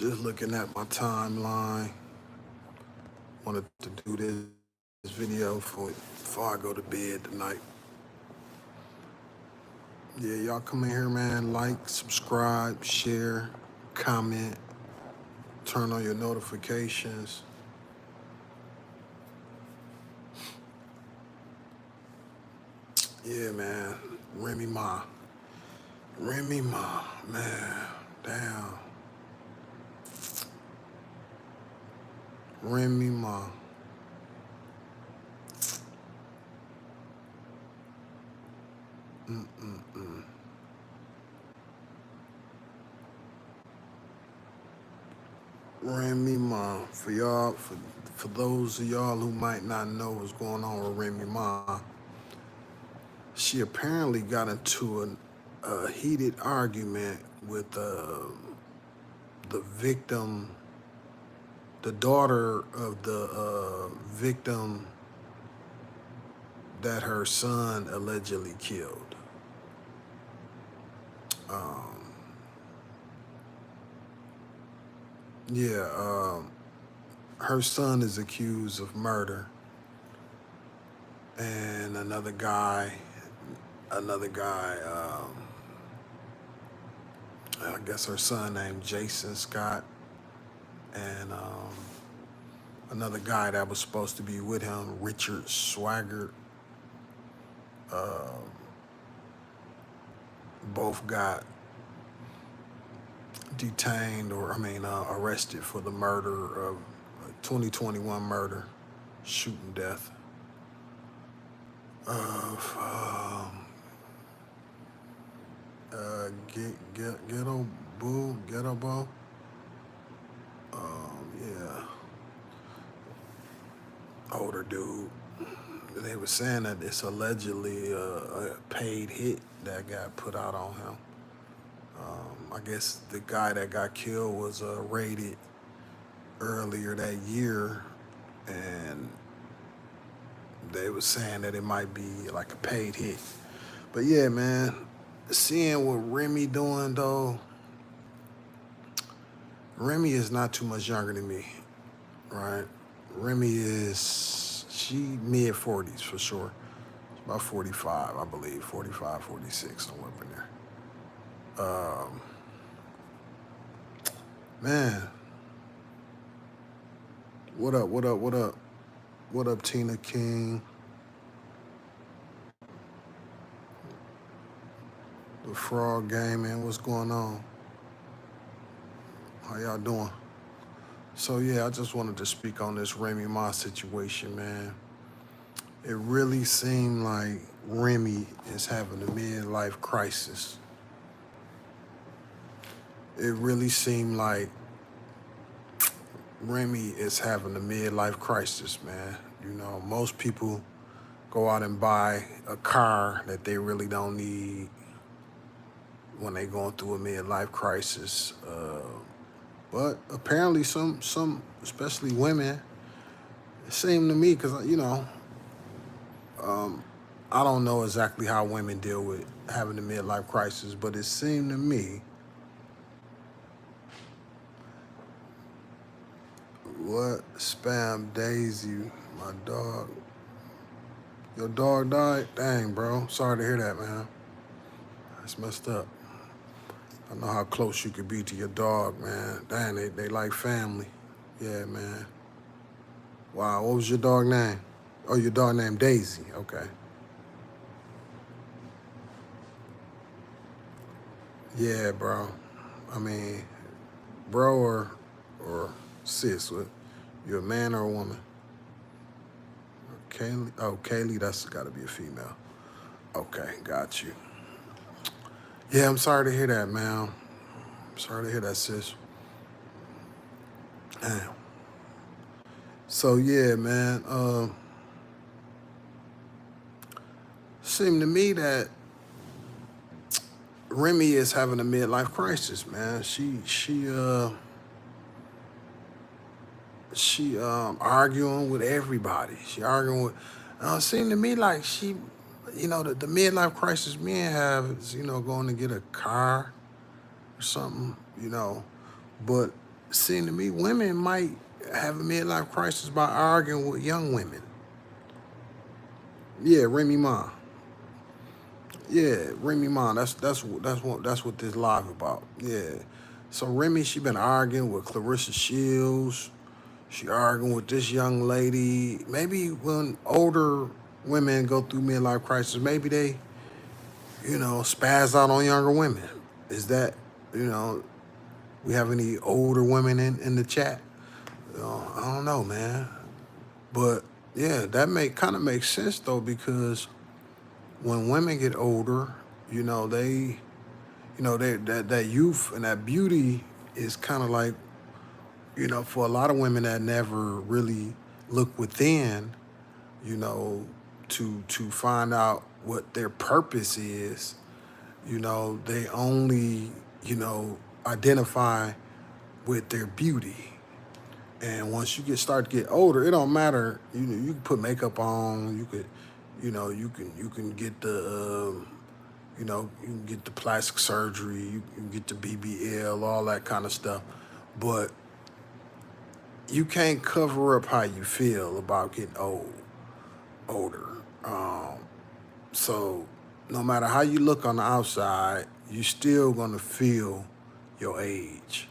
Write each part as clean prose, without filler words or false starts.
Just looking at my timeline. Wanted to do this video before I go to bed tonight. Yeah, y'all come in here, man. Like, subscribe, share, comment, turn on your notifications. Yeah, man. Remy Ma. Remy Ma, man. Damn. Remy Ma. Mm-mm-mm. Remy Ma. For those of y'all who might not know what's going on with Remy Ma, she apparently got into a heated argument with the victim, the daughter of the victim that her son allegedly killed. Um, yeah, her son is accused of murder, and another guy, I guess her son named Jason Scott, and another guy that was supposed to be with him, Richard Swaggart, uh, both got detained arrested for the murder of 2021 murder, shooting death of Ghetto Bo. Yeah, older dude. They were saying that it's allegedly a paid hit that got put out on him. I guess the guy that got killed was raided earlier that year, and they were saying that it might be like a paid hit. But yeah, man, seeing what Remy doing though, Remy is not too much younger than me, right? She mid-40s for sure. About 45, I believe, 45, 46, somewhere up in there. Man, what up, what up, what up? What up, Tina King? The Frog Gaming, what's going on? How y'all doing? So yeah, I just wanted to speak on this Remy Ma situation, man. It really seemed like Remy is having a midlife crisis. It really seemed like Remy is having a midlife crisis, man. You know, most people go out and buy a car that they really don't need when they going through a midlife crisis. But apparently some, especially women, it seemed to me, because, I don't know exactly how women deal with having a midlife crisis, but it seemed to me, what spam Daisy, my dog. Your dog died? Dang, bro. Sorry to hear that, man. That's messed up. I know how close you could be to your dog, man. Dang, they like family. Yeah, man. Wow, what was your dog name? Oh, your dog named Daisy. Okay. Yeah, bro. I mean, bro or sis, what? You a man or a woman? Kaylee? Oh, Kaylee, that's got to be a female. Okay, got you. Yeah, I'm sorry to hear that, man. I'm sorry to hear that, sis. Damn. So yeah, man. Seemed to me that Remy is having a midlife crisis, man. She arguing with everybody. She arguing with. Seemed to me like she, the midlife crisis men have is, going to get a car or something, But seems to me women might have a midlife crisis by arguing with young women. Yeah, Remy Ma. Yeah, Remy Ma. That's what this live about. Yeah. So Remy, she been arguing with Clarissa Shields. She arguing with this young lady. Maybe when older women go through midlife crisis, maybe they, spaz out on younger women. Is that, you know, we have any older women in the chat? I don't know, man. But yeah, that make kind of makes sense though because when women get older, they, that youth and that beauty is kind of like, for a lot of women that never really look within, you know, to find out what their purpose is. They only, identify with their beauty. And once you start to get older, it don't matter. You can put makeup on. You could, you can get you can get the plastic surgery. You can get the BBL, all that kind of stuff. But you can't cover up how you feel about getting older. So no matter how you look on the outside, you still gonna feel your age.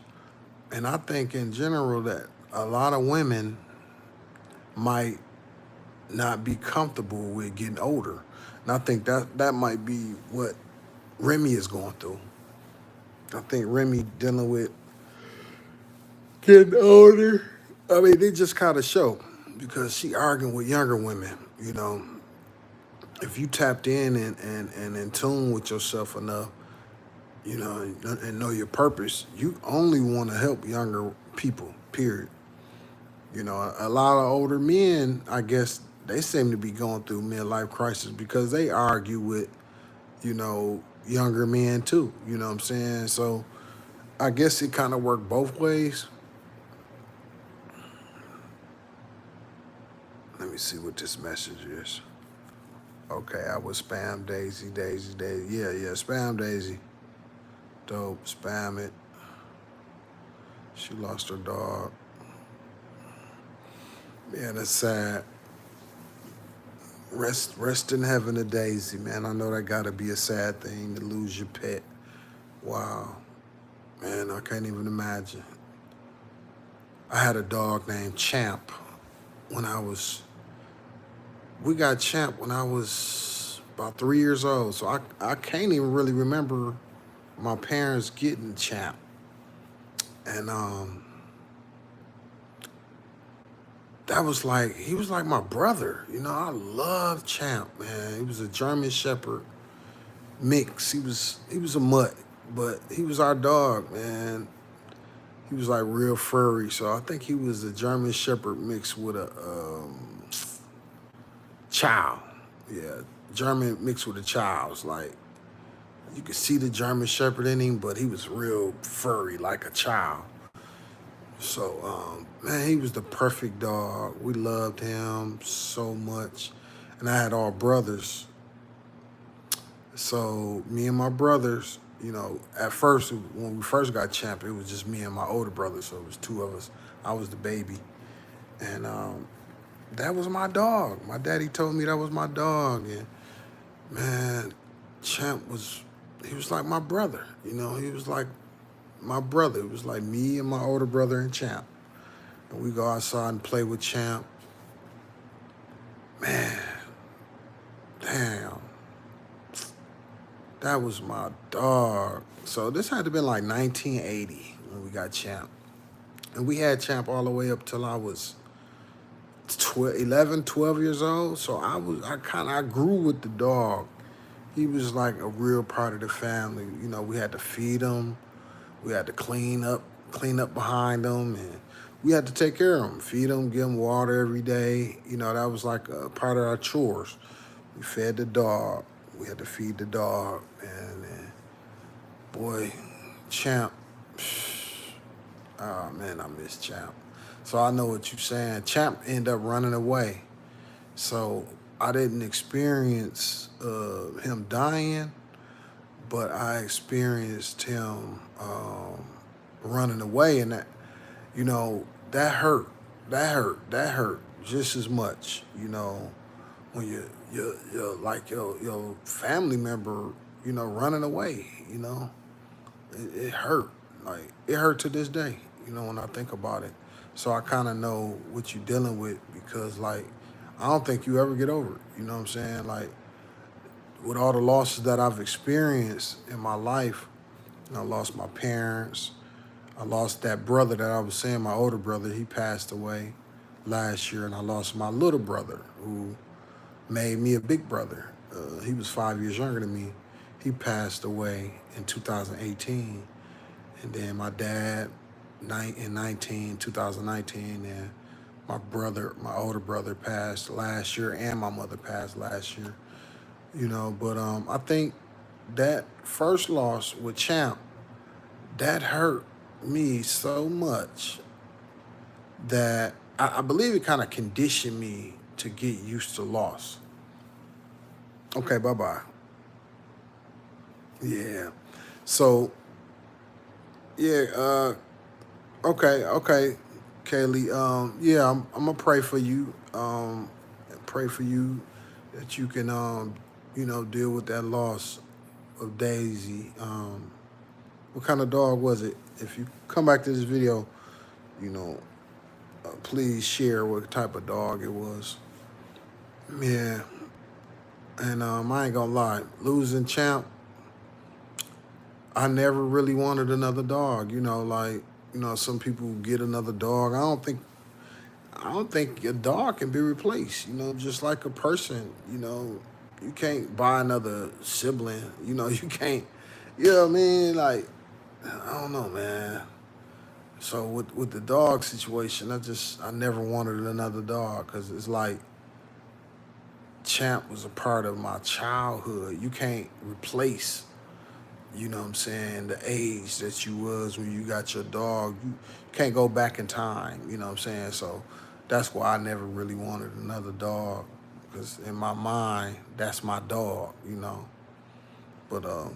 And I think in general that a lot of women might not be comfortable with getting older. And I think that might be what Remy is going through. I think Remy dealing with getting older. I mean, they just kind of show because she arguing with younger women. If you tapped in and in tune with yourself enough, and know your purpose, you only want to help younger people, period. A lot of older men, I guess, they seem to be going through midlife crisis because they argue with, younger men too. You know what I'm saying? So I guess it kind of worked both ways. Let me see what this message is. Okay, I was spam Daisy, Daisy, Daisy. Yeah, spam Daisy. Dope, spam it. She lost her dog. Yeah, that's sad. Rest in heaven to Daisy, man. I know that gotta be a sad thing to lose your pet. Wow. Man, I can't even imagine. I had a dog named Champ when I was we got Champ when I was about 3 years old. So I can't even really remember my parents getting Champ. And that was like he was like my brother. I loved Champ, man. He was a German Shepherd mix. He was a mutt, but he was our dog, man. He was like real furry, so I think he was a German Shepherd mixed with a chow. Yeah, German mixed with a chow. It's like you could see the German Shepherd in him, but he was real furry, like a chow. So, man, he was the perfect dog. We loved him so much. And I had all brothers. So, me and my brothers, at first, when we first got Champ, it was just me and my older brother. So, it was two of us. I was the baby. And that was my dog. My daddy told me that was my dog. And, man, he was like my brother. He was like my brother. It was like me and my older brother and Champ. And we go outside and play with Champ. Man, damn. That was my dog. So this had to have been like 1980 when we got Champ. And we had Champ all the way up till I was 11, 12 years old. So I grew with the dog. He was like a real part of the family. We had to feed him. We had to clean up behind him, and we had to take care of him, feed him, give him water every day. That was like a part of our chores. We fed the dog. We had to feed the dog, and boy, Champ. Oh man, I miss Champ. So I know what you're saying. Champ ended up running away, so I didn't experience him dying, but I experienced him running away, and you know, that hurt. That hurt just as much, when your like your family member, running away, it hurt. Like it hurt to this day, when I think about it. So I kind of know what you're dealing with because like I don't think you ever get over it. You know what I'm saying? Like with all the losses that I've experienced in my life, I lost my parents. I lost that brother that I was saying, my older brother. He passed away last year, and I lost my little brother who made me a big brother. He was 5 years younger than me. He passed away in 2018. And then my dad, in 2019, and my older brother passed last year, and my mother passed last year. But I think that first loss with Champ, that hurt me so much that I believe it kind of conditioned me to get used to loss. Okay, bye bye. Yeah. So yeah. Okay. Kaylee. Yeah. I'm gonna pray for you. Pray for you that you can deal with that loss of Daisy. What kind of dog was it? If you come back to this video, you know, please share what type of dog it was. Yeah, and I ain't gonna lie, losing Champ, I never really wanted another dog. Like some people get another dog. I don't think a dog can be replaced. Just like a person. You can't buy another sibling. You can't. You know what I mean? Like I don't know, man. So with the dog situation, I never wanted another dog because it's like Champ was a part of my childhood. You can't replace, what I'm saying, the age that you was when you got your dog. You can't go back in time, what I'm saying? So that's why I never really wanted another dog because in my mind, that's my dog. But